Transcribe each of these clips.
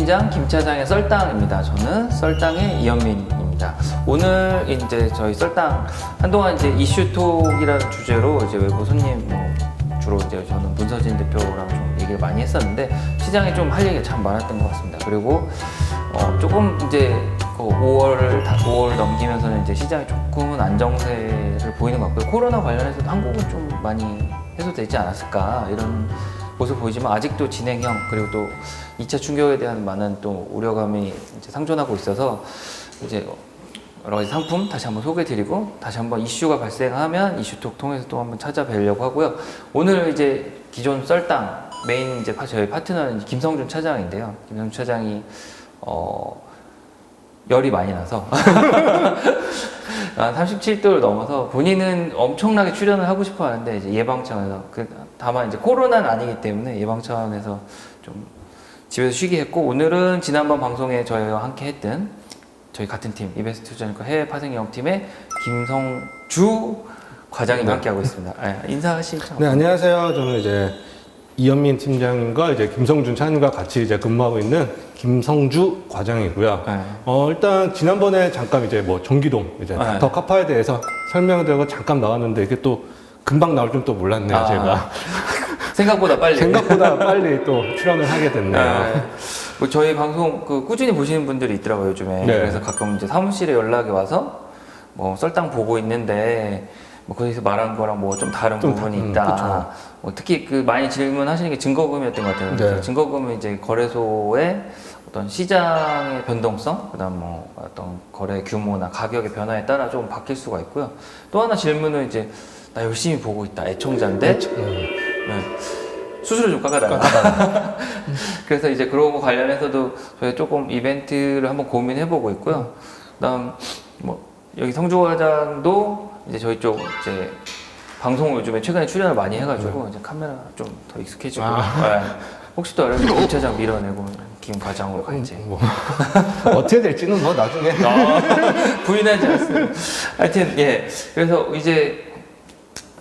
김장, 김차장의 썰당입니다. 저는 썰당의 이현민입니다. 오늘 이제 저희 썰당 한동안 이제 이슈톡이라는 주제로 이제 외부 손님 주로 이제 저는 문서진 대표랑 좀 얘기를 많이 했었는데 시장에 좀 할 얘기가 참 많았던 것 같습니다. 그리고 조금 이제 5월 넘기면서는 이제 시장이 조금은 안정세를 보이는 것 같고요. 코로나 관련해서도 한국은 좀 많이 해소되지 않았을까 이런 모습 보이지만 아직도 진행형 그리고 또 2차 충격에 대한 많은 또 우려감이 이제 상존하고 있어서 이제 여러 가지 상품 다시 한번 소개드리고 다시 한번 이슈가 발생하면 이슈톡 통해서 또 한번 찾아뵈려고 하고요. 오늘 이제 기존 썰당 메인 이제 저희 파트너는 김성준 차장인데요. 김성준 차장이 열이 많이 나서 37도를 넘어서 본인은 엄청나게 출연을 하고 싶어 하는데 이제 예방 차원에서 다만 이제 코로나는 아니기 때문에 예방 차원에서 좀 집에서 쉬게 했고 오늘은 지난번 방송에 저희와 함께 했던 저희 같은 팀 이베스트 투자증권 해외 파생 영업팀의 김성주 과장님 함께 하고 있습니다. 인사하시죠. 네, 안녕하세요. 저는 이제 이현민 팀장님과 이제 김성준 차장님과 같이 이제 근무하고 있는 김성주 과장이고요. 일단 지난번에 잠깐 이제 전기동 이제 닥터 카파에 대해서 설명을 드리고 잠깐 나왔는데 이게 또 금방 나올 줄 또 몰랐네요, 제가. 생각보다 빨리 또 출연을 하게 됐네요. 저희 방송 꾸준히 보시는 분들이 있더라고요, 요즘에. 네. 그래서 가끔 이제 사무실에 연락이 와서 썰당 보고 있는데 거기서 말한 거랑 좀 다른 부분이 있다. 특히 많이 질문하시는 게 증거금이었던 것 같아요. 네. 증거금은 이제 거래소의 어떤 시장의 변동성, 그다음 어떤 거래 규모나 가격의 변화에 따라 좀 바뀔 수가 있고요. 또 하나 질문은 이제 나 열심히 보고 있다. 애청자인데 수수료 좀 깎아달라. 그래서 이제 그런 거 관련해서도 저희 조금 이벤트를 한번 고민해보고 있고요. 그다음 여기 성주 과장도 이제 저희 쪽 이제 방송을 요즘에 최근에 출연을 많이 해가지고 이제 카메라 좀 더 익숙해지고 혹시 또 알아서 김 차장 밀어내고 김 과장으로 갈지 어떻게 될지는 나중에 부인하지 않습니다. 하여튼 그래서 이제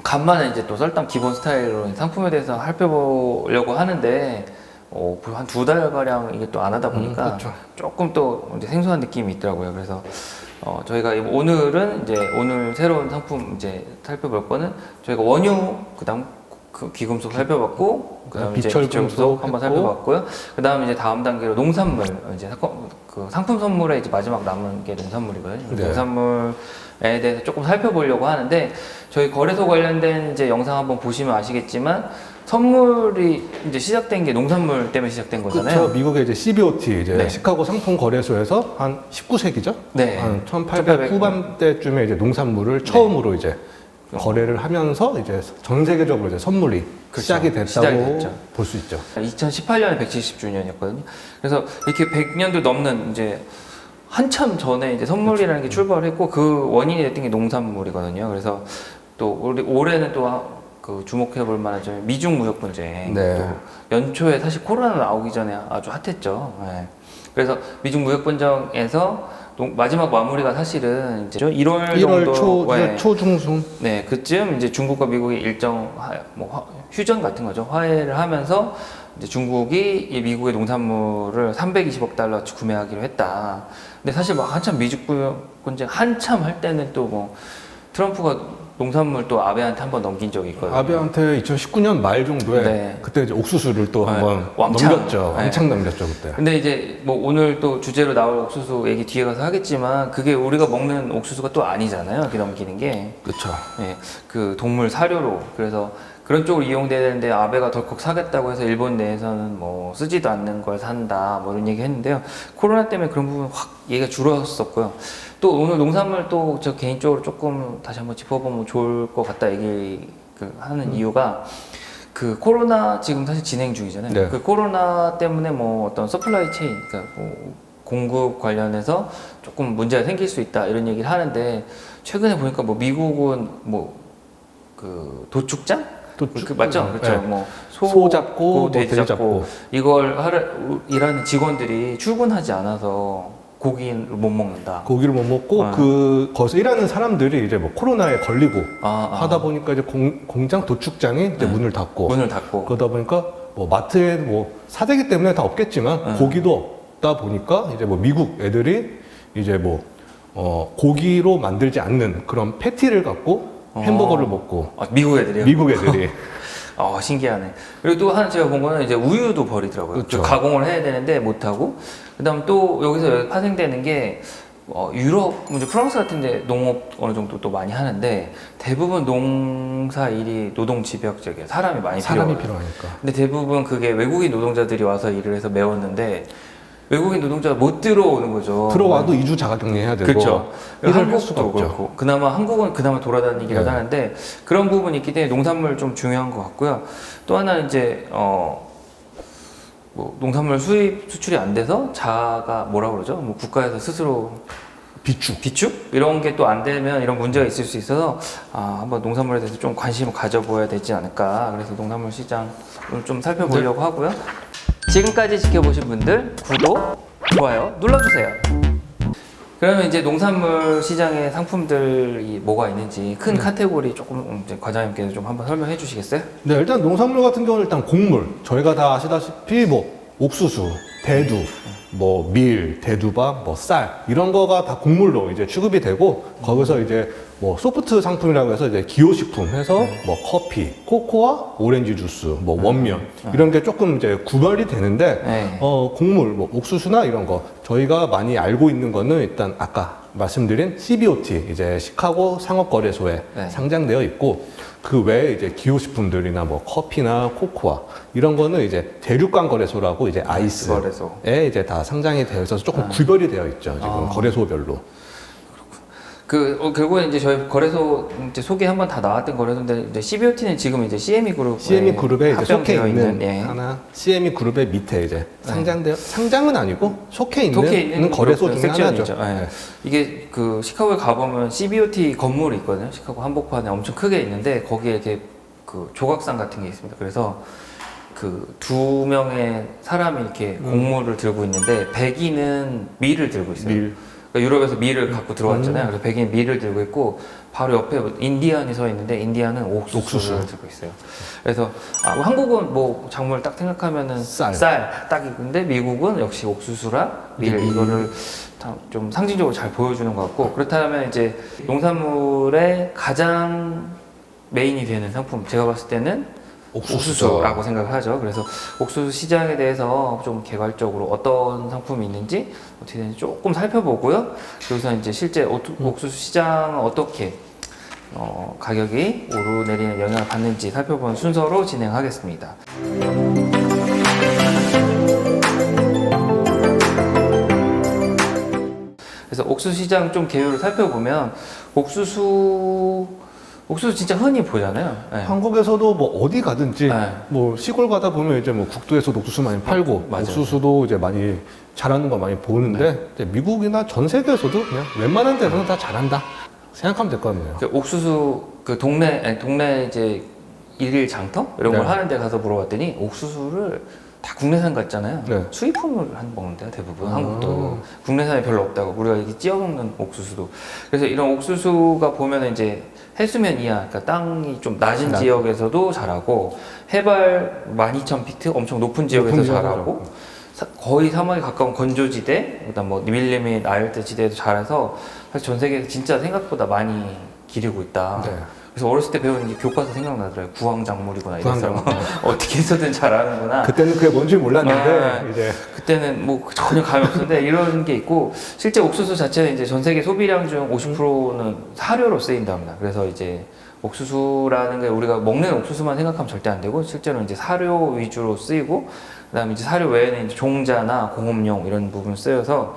간만에 이제 또 썰당 기본 스타일로 상품에 대해서 살펴보려고 하는데 한 2달 가량 이게 또 안 하다 보니까 조금 또 이제 생소한 느낌이 있더라고요. 그래서 저희가 오늘은 이제 오늘 새로운 상품 이제 살펴볼 거는 저희가 원유 그다음 귀금속 살펴봤고 그다음 이제 비철금속 한번 살펴봤고요. 그다음 이제 다음 단계로 농산물 이제 상품 선물에 이제 마지막 남은 게 농산물이거든요. 네. 농산물에 대해서 조금 살펴보려고 하는데 저희 거래소 관련된 이제 영상 한번 보시면 아시겠지만 선물이 이제 시작된 게 농산물 때문에 시작된 거잖아요. 그렇죠. 미국의 이제 CBOT 네. 시카고 상품 거래소에서 한 19세기죠? 네. 한 1800 후반대쯤에 이제 농산물을 처음으로 이제 거래를 하면서 이제 전 세계적으로 이제 선물이 시작이 됐다고 볼 수 있죠. 2018년에 170주년이었거든요. 그래서 이렇게 100년도 넘는 이제 한참 전에 이제 선물이라는 게 출발을 했고 그 원인이 됐던 게 농산물이거든요. 그래서 또 올해는 또 주목해 볼 만한 점이 미중 무역 분쟁. 또 연초에 사실 코로나 나오기 전에 아주 핫했죠. 그래서 미중 무역 분쟁에서 마지막 마무리가 사실은 이제 1월 정도 초중순 그쯤 이제 중국과 미국이 일정 휴전 같은 거죠. 화해를 하면서 이제 중국이 이 미국의 농산물을 320억 달러 구매하기로 했다. 근데 사실 한참 미중 무역 분쟁 한참 할 때는 또 트럼프가 농산물 또 아베한테 한번 넘긴 적이 있거든요. 아베한테 2019년 말 정도에 그때 이제 옥수수를 또 한번 넘겼죠. 왕창 넘겼죠 그때. 근데 이제 오늘 또 주제로 나올 옥수수 얘기 뒤에 가서 하겠지만 그게 우리가 먹는 옥수수가 또 아니잖아요. 이렇게 넘기는 게. 그렇죠. 그 동물 사료로 그래서 그런 쪽으로 이용돼야 되는데 아베가 덜컥 사겠다고 해서 일본 내에서는 쓰지도 않는 걸 산다 이런 얘기 했는데요. 코로나 때문에 그런 부분 확 얘기가 줄었었고요. 또 오늘 농산물 또 저 개인적으로 조금 다시 한번 짚어보면 좋을 것 같다 하는 이유가 코로나 지금 사실 진행 중이잖아요. 그 코로나 때문에 어떤 서플라이 체인, 그러니까 공급 관련해서 조금 문제가 생길 수 있다 이런 얘기를 하는데 최근에 보니까 미국은 도축장? 맞죠? 그렇죠. 소 잡고, 돼지 잡고 이걸 일하는 직원들이 출근하지 않아서 고기를 못 먹는다. 고기를 못 먹고 거기서 일하는 사람들이 이제 코로나에 걸리고 하다 보니까 이제 공장 도축장이 이제 문을 닫고 그러다 보니까 마트에 사재기 때문에 다 없겠지만 고기도 먹다 보니까 이제 뭐 미국 애들이 이제 뭐 고기로 만들지 않는 그런 패티를 갖고 햄버거를 먹고. 미국 애들이요? 미국 애들이. 신기하네. 그리고 또 하나 제가 본 거는 이제 우유도 버리더라고요. 그렇죠. 가공을 해야 되는데 못하고. 그 다음 또 여기서 파생되는 게 유럽, 이제 프랑스 같은 데 농업 어느 정도 또 많이 하는데 대부분 농사 일이 노동 집약적이에요. 사람이 많이 필요하니까. 근데 대부분 그게 외국인 노동자들이 와서 일을 해서 메웠는데 외국인 노동자가 못 들어오는 거죠. 들어와도 2주 자가격리 해야 되고. 그렇죠. 일을 할 수가 한국도 없죠. 그렇고. 그나마 한국은 그나마 돌아다니기라도 네. 하는데 그런 부분이 있기 때문에 농산물 좀 중요한 것 같고요. 또 하나 이제 뭐 농산물 수출이 안 돼서 자가 뭐라 그러죠? 뭐 국가에서 스스로 비축 이런 게 또 안 되면 이런 문제가 있을 수 있어서 한번 농산물에 대해서 좀 관심을 가져보아야 되지 않을까. 그래서 농산물 시장 좀 살펴보려고 하고요. 지금까지 지켜보신 분들 구독, 좋아요 눌러주세요. 그러면 이제 농산물 시장의 상품들이 뭐가 있는지 큰 카테고리 조금 이제 과장님께서 좀 한번 설명해 주시겠어요? 네, 일단 농산물 같은 경우는 일단 곡물. 저희가 다 아시다시피 뭐 옥수수, 대두, 뭐 밀, 대두밥, 뭐 쌀 이런 거가 다 곡물로 이제 취급이 되고 거기서 이제 뭐 소프트 상품이라고 해서 이제 기호식품 해서 뭐 커피, 코코아, 오렌지 주스, 뭐 원면 이런 게 조금 이제 구별이 되는데 네. 곡물, 뭐 옥수수나 이런 거 저희가 많이 알고 있는 거는 일단 아까 말씀드린 CBOT 이제 시카고 상업거래소에 네. 상장되어 있고 그 외에 이제 기호식품들이나 뭐 커피나 코코아 이런 거는 이제 대륙간 거래소라고 이제 아이스에 이제 다 상장이 되어 있어서 조금 구별이 되어 있죠 지금 거래소별로. 결국에 이제 저희 거래소 이제 소개 한번 다 나왔던 거래소인데 이제 CBOT는 지금 이제 CME 그룹에 이제 속해 있는 예. 하나 CME 그룹의 밑에 이제 상장은 아니고 속해 있는 거래소 중에 하나죠. 네. 이게 그 시카고에 가보면 CBOT 건물이 있거든요. 시카고 한복판에 엄청 크게 있는데 거기에 이렇게 그 조각상 같은 게 있습니다. 그래서 그 두 명의 사람이 이렇게 곡물을 들고 있는데 백인은 밀을 들고 있어요. 그러니까 유럽에서 밀을 갖고 들어왔잖아요. 그래서 백인 밀을 들고 있고 바로 옆에 인디안이 서 있는데 인디안은 옥수수를 들고 있어요. 그래서 한국은 뭐 작물 딱 생각하면은 쌀 딱 있는데 미국은 역시 옥수수랑 밀 이거를 좀 상징적으로 잘 보여주는 것 같고 그렇다면 이제 농산물의 가장 메인이 되는 상품 제가 봤을 때는 옥수수라고 생각을 하죠. 그래서 옥수수 시장에 대해서 좀 개괄적으로 어떤 상품이 있는지 어떻게 되는지 조금 살펴보고요. 여기서 이제 실제 옥수수 시장은 어떻게 가격이 오르내리는 영향을 받는지 살펴보는 순서로 진행하겠습니다. 그래서 옥수수 시장 좀 개요를 살펴보면 옥수수 진짜 흔히 보잖아요. 네. 한국에서도 뭐 어디 가든지 뭐 시골 가다 보면 이제 뭐 국도에서도 옥수수 많이 팔고 옥수수도 이제 많이 자라는 거 많이 보는데 이제 미국이나 전 세계에서도 그냥 웬만한 데서는 다 잘한다 생각하면 될 것 같네요. 옥수수 그 동네 이제 일일 장터 이런 걸 하는 데 가서 물어봤더니 옥수수를 다 국내산 같잖아요. 수입품을 먹는데요, 대부분. 한국도. 국내산이 별로 없다고. 우리가 이렇게 찌어 먹는 옥수수도. 그래서 이런 옥수수가 보면 이제 해수면 이하, 그러니까 땅이 좀 낮은 지역에서도 자라고, 해발 12,000피트 엄청 높은 지역에서 자라고, 거의 사막에 가까운 건조지대, 그다음 뭐 밀림이 아열대 지대에도 자라서 사실 전 세계에서 진짜 생각보다 많이 기르고 있다. 그래서 어렸을 때 배운 게 교과서 생각나더라고요. 구황작물이구나 이래서 어떻게 해서든 잘하는구나. 그때는 그게 뭔지 몰랐는데 이제 그때는 뭐 전혀 감이 없었는데 이런 게 있고 실제 옥수수 자체는 이제 전 세계 소비량 중 50%는 사료로 쓰인답니다. 그래서 이제 옥수수라는 게 우리가 먹는 옥수수만 생각하면 절대 안 되고 실제로 이제 사료 위주로 쓰이고 그다음에 이제 사료 외에는 이제 종자나 공업용 이런 부분 쓰여서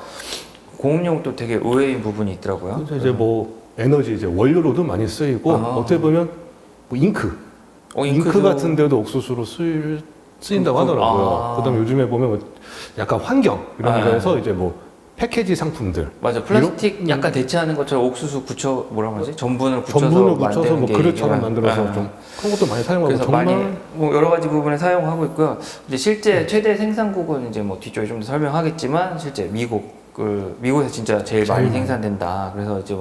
공업용도 되게 의외인 부분이 있더라고요. 그래서 이제 뭐 에너지 이제 원료로도 많이 쓰이고 어떻게 보면 뭐 잉크 같은 데도 옥수수로 쓰인다고 하더라고요. 그다음에 요즘에 보면 뭐 약간 환경 이런 거에서 이제 뭐 패키지 상품들 맞아 플라스틱 약간 대체하는 것처럼 옥수수 뭐라고 하지 전분을 붙여서 뭐 그릇처럼 만들어서 좀 그런 것도 많이 사용하고 그래서 정말 많이 뭐 여러 가지 부분에 사용하고 있고요. 이제 실제 최대 생산국은 이제 뭐 뒤쪽에 좀 더 설명하겠지만 실제 미국에서 진짜 제일 많이 생산된다. 그래서 이제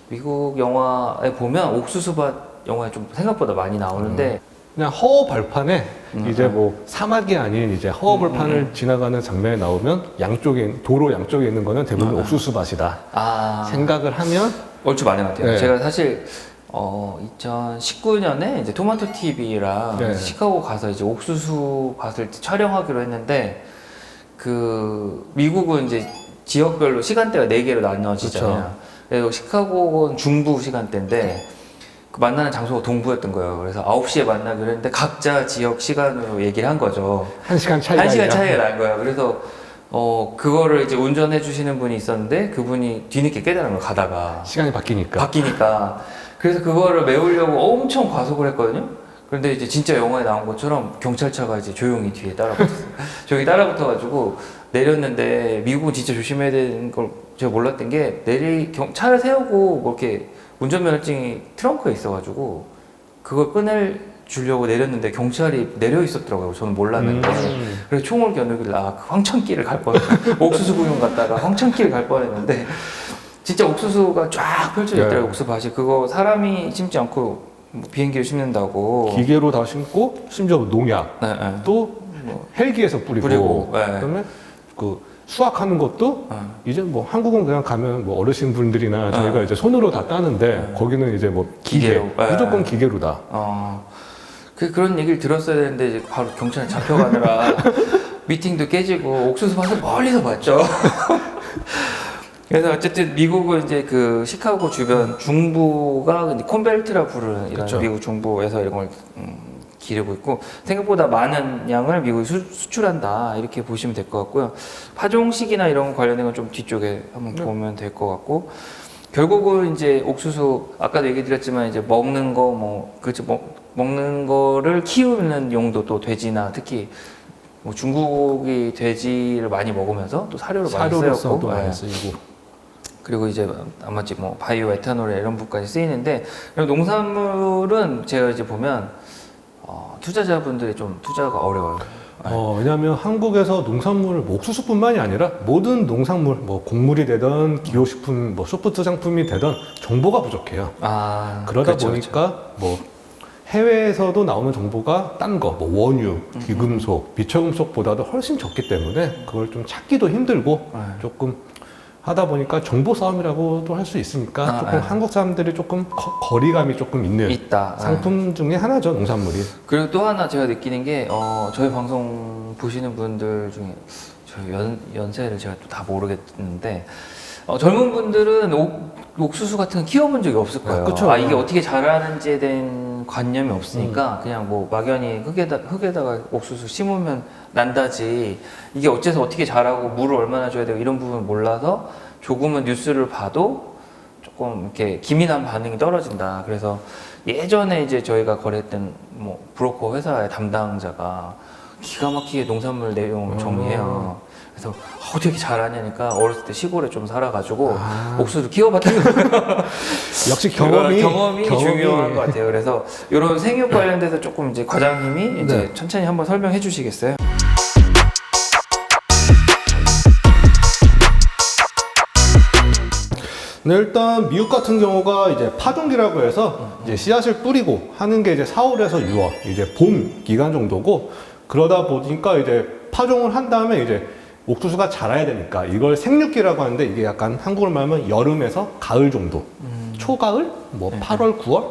미국 영화에 보면 옥수수밭 영화에 좀 생각보다 많이 나오는데 그냥 허허 발판에 이제 뭐 사막이 아닌 이제 허허 발판을 지나가는 장면에 나오면 도로 양쪽에 있는 거는 대부분 옥수수 밭이다 생각을 하면 얼추 맞는 것 같아요. 네. 제가 사실 2019년에 이제 토마토 TV랑 네. 시카고 가서 이제 옥수수 밭을 촬영하기로 했는데 그 미국은 이제 지역별로 시간대가 4개로 나눠지잖아요. 그쵸. 그래서 시카고는 중부 시간대인데 그 만나는 장소가 동부였던 거예요. 그래서 9시에 만나기로 했는데 각자 지역 시간으로 얘기를 한 거죠. 1시간 차이가 1시간 차이가 난 거예요. 그래서 그거를 이제 운전해 주시는 분이 있었는데 그분이 뒤늦게 깨달은 거예요. 가다가 시간이 바뀌니까 그래서 그거를 메우려고 엄청 과속을 했거든요. 그런데 이제 진짜 영화에 나온 것처럼 경찰차가 이제 조용히 뒤에 따라붙었어요. 조용히 따라붙어가지고 내렸는데 미국은 진짜 조심해야 되는 걸 제가 몰랐던 게 차를 세우고 뭐 이렇게 운전면허증이 트렁크에 있어가지고 그걸 주려고 내렸는데 경찰이 내려 있었더라고요. 저는 몰랐는데 그래서 총을 겨누길래 그 황천길을 갈 뻔, 옥수수 구경 갔다가 황천길을 갈 뻔했는데 진짜 옥수수가 쫙 펼쳐져 있더라고요. 옥수수 밭이. 그거 사람이 심지 않고 뭐 비행기를 심는다고 기계로 다 심고 심지어 농약 또 헬기에서 뿌리고 네. 그다음에 그 수확하는 것도 이제 뭐 한국은 그냥 가면 뭐 어르신분들이나 저희가 이제 손으로 다 따는데 거기는 이제 뭐 기계로. 무조건 기계로다. 그런 얘기를 들었어야 되는데 이제 바로 경찰에 잡혀가느라 미팅도 깨지고 옥수수 밭을 멀리서 봤죠. 그래서 어쨌든 미국은 이제 그 시카고 주변 중부가 이제 콘벨트라 부르는 이런 그쵸. 미국 중부에서 이런 걸 기르고 있고 생각보다 많은 양을 미국이 수출한다 이렇게 보시면 될 것 같고요. 파종식이나 이런 관련된 건 좀 뒤쪽에 한번 보면 될 것 같고 결국은 이제 옥수수 아까도 얘기 드렸지만 이제 먹는 거 먹는 거를 키우는 용도도 돼지나 특히 뭐 중국이 돼지를 많이 먹으면서 또 사료로 많이 쓰였고 많이 쓰이고 그리고 이제 나머지 뭐 바이오 에탄올 이런 부분까지 쓰이는데 농산물은 제가 이제 보면 투자자분들이 좀 투자가 어려워요. 왜냐하면 한국에서 농산물을 뭐 옥수수뿐만이 아니라 모든 농산물, 뭐 곡물이 되던 기호식품, 뭐 소프트 상품이 되던 정보가 부족해요. 그러다 그렇죠, 보니까 뭐 해외에서도 나오는 정보가 딴 거, 뭐 원유, 귀금속, 비철금속보다도 훨씬 적기 때문에 그걸 좀 찾기도 힘들고 조금 하다 보니까 정보 싸움이라고도 할 수 있으니까 조금 한국 사람들이 조금 거리감이 조금 있는 상품 중에 하나죠, 농산물이. 그리고 또 하나 제가 느끼는 게 저희 방송 보시는 분들 중에 저희 연세를 제가 또 다 모르겠는데 젊은 분들은 옥수수 같은 거 키워본 적이 없을 거예요. 그쵸. 이게 어떻게 자라는지에 대한 관념이 없으니까 그냥 뭐 막연히 흙에다가 옥수수 심으면 난다지 이게 어째서 어떻게 자라고 물을 얼마나 줘야 되고 이런 부분 몰라서 조금은 뉴스를 봐도 조금 이렇게 기민한 반응이 떨어진다. 그래서 예전에 이제 저희가 거래했던 뭐 브로커 회사의 담당자가 기가 막히게 농산물 내용을 정리해요. 그래서 어떻게 잘하냐니까 어렸을 때 시골에 좀 살아가지고 옥수수 키워봤다는 역시 경험이 중요한 것 같아요. 그래서 이런 생육 관련돼서 조금 이제 과장님이 이제 천천히 한번 설명해 주시겠어요? 네, 일단 미국 같은 경우가 이제 파종기라고 해서 이제 씨앗을 뿌리고 하는 게 이제 4월에서 6월 이제 봄 기간 정도고 그러다 보니까 이제 파종을 한 다음에 이제 옥수수가 자라야 되니까 이걸 생육기라고 하는데 이게 약간 한국으로 말하면 여름에서 가을 정도 초가을 뭐 8월 9월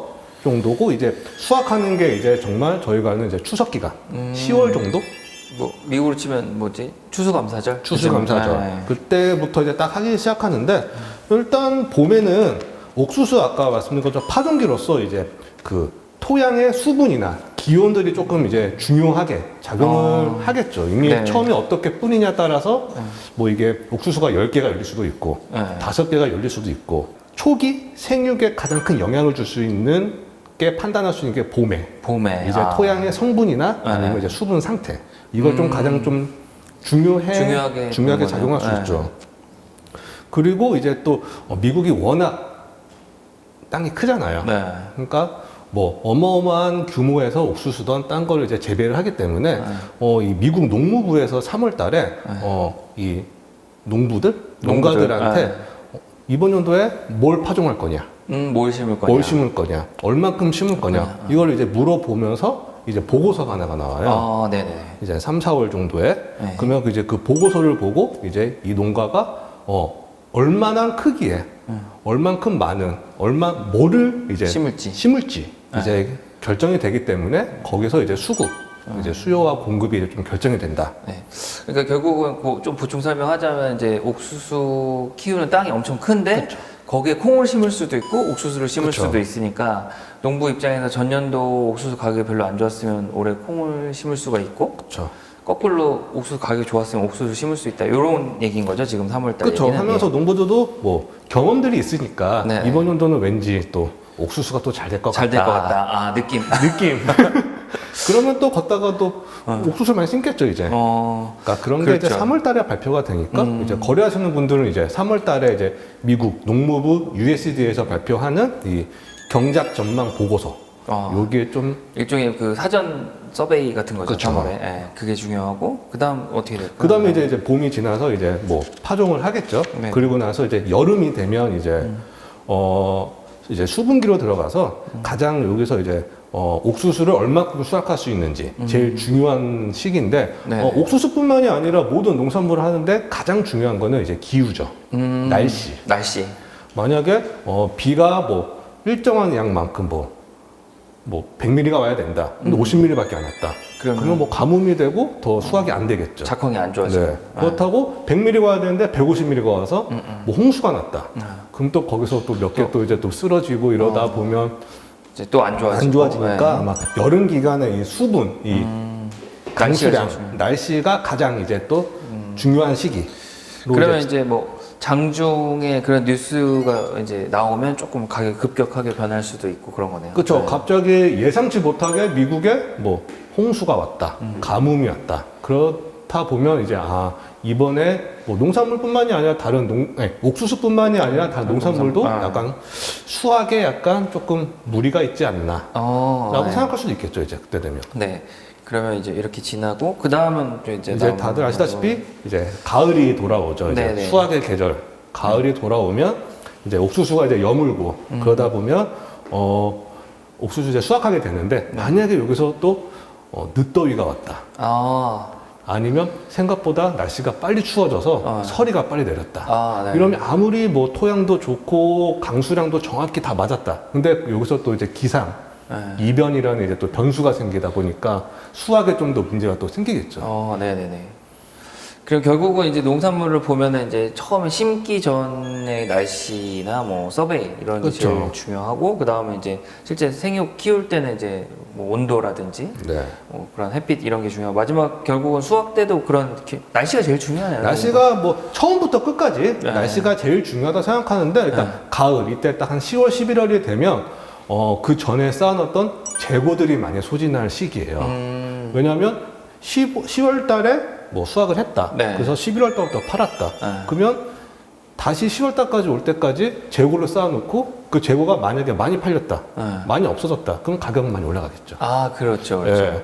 정도고 이제 수확하는 게 이제 정말 저희가 하는 이제 추석 기간 10월 정도 뭐 미국으로 치면 뭐지 추수감사절 추수감사절 그때부터 이제 딱 하기 시작하는데 일단 봄에는 옥수수 아까 말씀드린 것처럼 파종기로서 이제 그 토양의 수분이나 기온들이 조금 이제 중요하게 작용을 하겠죠. 이미 처음에 어떻게 뿌리냐에 따라서 뭐 이게 옥수수가 10개가 열릴 수도 있고 5개가 열릴 수도 있고 초기 생육에 가장 큰 영향을 줄 수 있는 게 판단할 수 있는 게 봄에 이제 토양의 성분이나 아니면 이제 수분 상태 이걸 좀 가장 좀 중요하게 작용할 수 있죠. 그리고 이제 또 미국이 워낙 땅이 크잖아요. 그러니까 뭐 어마어마한 규모에서 옥수수든 딴 걸 이제 재배를 하기 때문에 이 미국 농무부에서 3월달에 이 농가들한테 이번 연도에 뭘 파종할 거냐, 뭘 심을 거냐, 얼만큼 심을 거냐 이걸 이제 물어보면서 이제 보고서가 하나가 나와요. 네네. 이제 3, 4월 정도에. 네. 그러면 이제 그 보고서를 보고 이제 이 농가가 얼마나 크기에, 얼만큼 많은, 뭐를 이제 심을지 이제 결정이 되기 때문에 거기서 이제 수급, 이제 수요와 공급이 이제 좀 결정이 된다. 네. 그러니까 결국은 좀 보충 설명하자면 이제 옥수수 키우는 땅이 엄청 큰데 그쵸. 거기에 콩을 심을 수도 있고 옥수수를 심을 그쵸. 수도 있으니까 농부 입장에서 전년도 옥수수 가격이 별로 안 좋았으면 올해 콩을 심을 수가 있고 그렇죠. 거꾸로 옥수수 가격이 좋았으면 옥수수 심을 수 있다 이런 얘기인 거죠 지금 3월달 그렇죠. 얘기는. 하면서 농부들도 뭐 경험들이 있으니까 네. 이번 연도는 왠지 또 옥수수가 또 잘 될 것 같다. 잘 될 것 같다. 느낌. 그러면 또 걷다가 또 옥수수 많이 심겠죠 이제. 그러니까 그런 게 이제 그렇죠. 3월달에 발표가 되니까 이제 거래하시는 분들은 이제 3월달에 이제 미국 농무부 USDA에서 발표하는 이 경작 전망 보고서. 여기에 좀 일종의 그 사전 서베이 같은 거죠. 그쵸. 3월에. 예, 그게 중요하고 그다음 어떻게 될까요? 그다음에 이제 봄이 지나서 이제 뭐 파종을 하겠죠. 네. 그리고 나서 이제 여름이 되면 이제 이제 수분기로 들어가서 가장 여기서 이제 옥수수를 얼마큼 수확할 수 있는지 제일 중요한 시기인데 네. 옥수수뿐만이 아니라 모든 농산물을 하는데 가장 중요한 거는 이제 기후죠. 날씨. 만약에 비가 뭐 일정한 양만큼 뭐 100mm가 와야 된다. 근데 50mm밖에 안 왔다. 그러면 뭐 가뭄이 되고 더 수확이 안 되겠죠. 작황이 안 좋아지고. 네. 그렇다고 100mm 와야 되는데 150mm가 와서 뭐 홍수가 났다. 그럼 또 거기서 또 몇 개 또 이제 또 쓰러지고 이러다 보면 이제 또 안 좋아지고. 안 좋아지니까 네. 아마 여름 기간에 이 수분, 이 강수량, 날씨가 날씨가 가장 이제 또 중요한 시기. 그러면 이제 뭐 장중에 그런 뉴스가 이제 나오면 조금 가격이 급격하게 변할 수도 있고 그런 거네요. 그렇죠. 네. 갑자기 예상치 못하게 미국에 뭐 홍수가 왔다, 가뭄이 왔다. 그렇다 보면 이제 이번에 뭐 농산물뿐만이 아니라 다른 옥수수뿐만이 아니라 다른 농산물도 약간 수확에 약간 조금 무리가 있지 않나라고 네. 생각할 수도 있겠죠. 이제 그때 되면. 네. 그러면 이제 이렇게 지나고 그 다음은 이제 다들 아시다시피 이제 가을이 돌아오죠. 이제 네네. 수확의 계절. 가을이 돌아오면 이제 옥수수가 이제 여물고 그러다 보면 옥수수 이제 수확하게 되는데 만약에 여기서 또 늦더위가 왔다. 아니면 생각보다 날씨가 빨리 추워져서 서리가 빨리 내렸다. 네. 이러면 아무리 뭐 토양도 좋고 강수량도 정확히 다 맞았다. 근데 여기서 또 이제 기상, 이변이라는 이제 또 변수가 생기다 보니까 수확에 좀 더 문제가 또 생기겠죠. 네네네. 그리고 결국은 이제 농산물을 보면은 이제 처음에 심기 전의 날씨나 뭐 서베이 이런 게 그렇죠. 제일 중요하고 그 다음에 이제 실제 생육 키울 때는 이제 뭐 온도라든지 네. 그런 햇빛 이런 게 중요하고 마지막 결국은 수확 때도 그런 날씨가 제일 중요하네요. 날씨가 뭐 처음부터 끝까지 날씨가 제일 중요하다 생각하는데 일단 가을 이때 딱 한 10월, 11월이 되면 그 전에 쌓아놨던 재고들이 많이 소진할 시기예요. 왜냐하면 10월 달에 뭐 수확을 했다. 네. 그래서 11월 달부터 팔았다. 그러면 다시 10월 달까지 올 때까지 재고를 쌓아놓고 그 재고가 만약에 많이 팔렸다. 많이 없어졌다. 그럼 가격은 많이 올라가겠죠. 그렇죠. 네.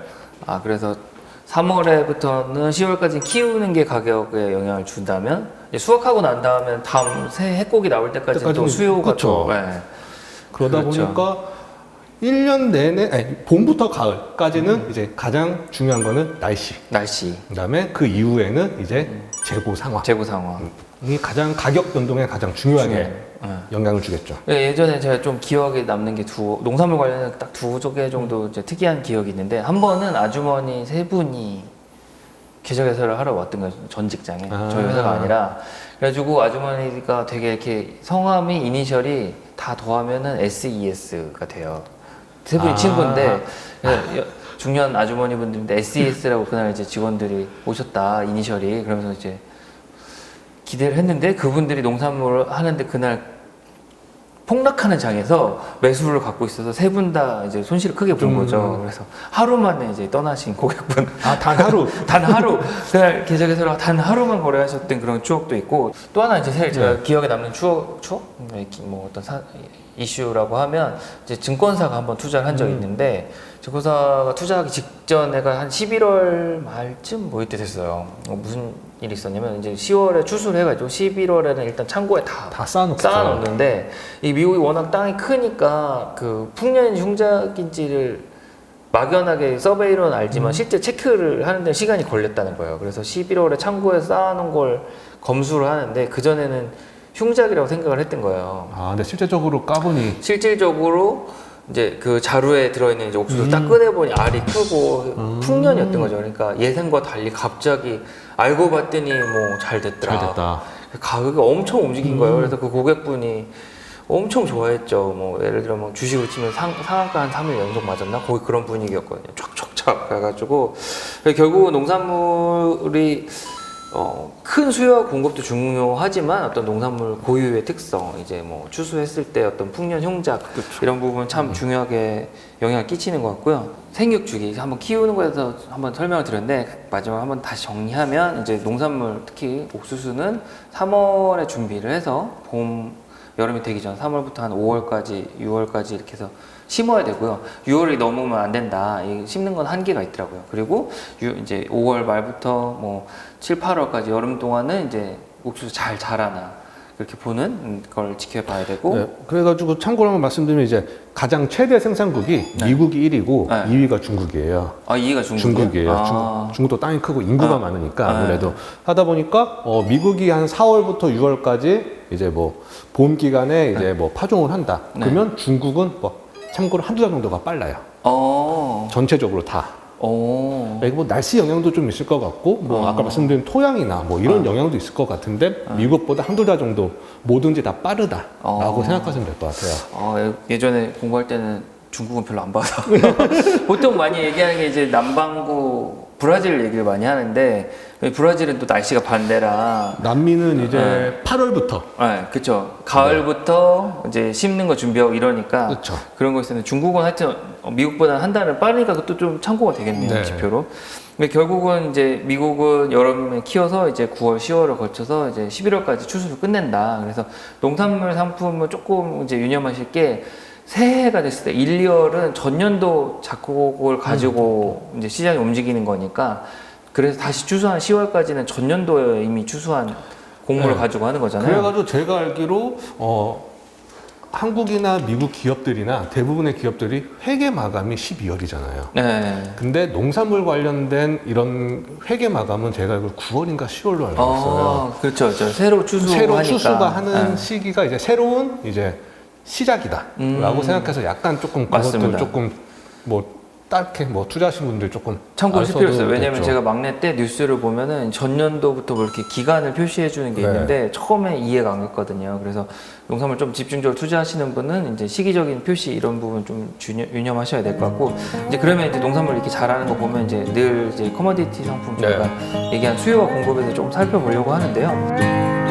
그래서 3월에부터는 10월까지 키우는 게 가격에 영향을 준다면 이제 수확하고 난 다음에 다음 새 해곡이 나올 때까지 또 때까지는 수요가 그쵸. 또 그러다 그렇죠. 보니까 1년 내내 봄부터 가을까지는 이제 가장 중요한 거는 날씨. 그다음에 그 이후에는 이제 재고 상황. 이 가장 가격 변동에 가장 중요하게 영향을 주겠죠. 예전에 제가 좀 기억에 남는 게 농산물 관련해서 딱 두 개 정도 이제 특이한 기억이 있는데 한 번은 아주머니 세 분이 계절 해설을 하러 왔던 거예요. 전 직장에. 저희 회사가 아니라. 그래가지고 아주머니가 되게 이렇게 성함이 이니셜이 다 더하면은 SES가 돼요. 세 분이 친구인데 중년 아주머니 분들인데 SES라고 그날 이제 직원들이 오셨다 이니셜이 그러면서 이제 기대를 했는데 그분들이 농산물을 하는데 그날 폭락하는 장에서 매수를 갖고 있어서 세 분 다 이제 손실을 크게 본 거죠. 그래서 하루 만에 이제 떠나신 고객분. 단 하루? 단 하루. 그날 계좌에서 단 하루만 거래하셨던 그런 추억도 있고 또 하나 이제 사실 제가 기억에 남는 추억? 뭐 어떤 이슈라고 하면 이제 증권사가 한번 투자를 한 적이 있는데 증권사가 투자하기 직전에가 한 11월 말쯤 뭐 이때 됐어요. 무슨 일이 있었냐면 이제 10월에 추수를 해가지고 11월에는 일단 창고에 다 쌓아놓는데 이 미국이 워낙 땅이 크니까 그 풍년 흉작인지를 막연하게 서베이로는 알지만 실제 체크를 하는데 시간이 걸렸다는 거예요. 그래서 11월에 창고에 쌓아놓은 걸 검수를 하는데 그전에는 흉작이라고 생각을 했던 거예요. 아, 근데 실제적으로 까보니 실질적으로 이제 그 자루에 들어있는 이제 옥수수를 딱 꺼내보니 알이 크고 풍년이었던 거죠. 그러니까 예상과 달리 갑자기 알고 봤더니 뭐 잘 됐더라. 잘 됐다. 가격이 엄청 움직인 거예요. 그래서 그 고객분이 엄청 좋아했죠. 뭐 예를 들어 뭐 주식을 치면 상한가 한 3일 연속 맞았나? 거의 그런 분위기였거든요. 촥촥촥 해가지고 결국은 농산물이 큰 수요와 공급도 중요하지만 어떤 농산물 고유의 특성, 이제 뭐 추수했을 때 어떤 풍년 흉작 이런 부분 참 중요하게 영향을 끼치는 것 같고요. 생육주기 한번 키우는 거에 대해서 한번 설명을 드렸는데 마지막 한번 다시 정리하면 이제 농산물 특히 옥수수는 3월에 준비를 해서 봄 여름이 되기 전 3월부터 한 5월까지 6월까지 이렇게 해서 심어야 되고요. 6월이 넘으면 안 된다. 심는 건 한계가 있더라고요. 그리고 이제 5월 말부터 뭐 7, 8월까지 여름 동안은 이제 옥수수 잘 자라나 그렇게 보는 걸 지켜봐야 되고. 네, 그래가지고 참고로 한번 말씀드리면 이제 가장 최대 생산국이 네. 미국이 1위고 네. 2위가 중국이에요. 아, 2위가 중국이에요? 중국이에요. 중국도 땅이 크고 인구가 많으니까 아무래도 하다 보니까 미국이 한 4월부터 6월까지 이제 뭐 봄 기간에 이제 뭐 파종을 한다. 네. 그러면 중국은 뭐 참고로 한두 달 정도가 빨라요. 전체적으로 다. 이거 뭐 날씨 영향도 좀 있을 것 같고 뭐 아까 말씀드린 토양이나 뭐 이런 영향도 있을 것 같은데 미국보다 한두 달 정도 뭐든지 다 빠르다라고 생각하시면 될 것 같아요. 예전에 공부할 때는 중국은 별로 안 봐서 보통 많이 얘기하는 게 이제 남반구 브라질 얘기를 많이 하는데 브라질은 또 날씨가 반대라 남미는 이제 8월부터 네, 그쵸. 가을부터 이제 심는 거 준비하고 이러니까 그쵸. 그런 거 있었는데 중국은 하여튼 미국보다 한 달은 빠르니까 그것도 좀 참고가 되겠네요. 네. 지표로. 근데 결국은 이제 미국은 여름에 키워서 이제 9월, 10월을 거쳐서 이제 11월까지 추수를 끝낸다. 그래서 농산물 상품은 조금 이제 유념하실 게 새해가 됐을 때 1, 2월은 전년도 작곡을 가지고 이제 시장이 움직이는 거니까 그래서 다시 추수한 10월까지는 전년도에 이미 추수한 곡물을 네. 가지고 하는 거잖아요. 그래가지고 제가 알기로 한국이나 미국 기업들이나 대부분의 기업들이 회계 마감이 12월이잖아요. 네. 근데 농산물 관련된 이런 회계 마감은 제가 알기로 9월인가 10월로 알고 있어요. 그렇죠. 새로 추수하니까. 추수가 하는 네. 시기가 이제 새로운 이제 시작이다라고 생각해서 약간 조금 그것도 맞습니다. 조금 뭐 딱히 뭐 투자하신 분들 조금 참고하실 필요 있어요. 왜냐면 됐죠. 제가 막내 때 뉴스를 보면은 전년도부터 뭐 이렇게 기간을 표시해 주는 게 네. 있는데 처음에 이해가 안 갔거든요. 그래서 농산물 좀 집중적으로 투자하시는 분은 이제 시기적인 표시 이런 부분 좀 유념하셔야 될 것 같고 이제 그러면 이제 농산물 이렇게 잘하는 거 보면 이제 늘 이제 커머디티 상품 저희가 얘기한 수요와 공급에서 조금 살펴보려고 하는데요.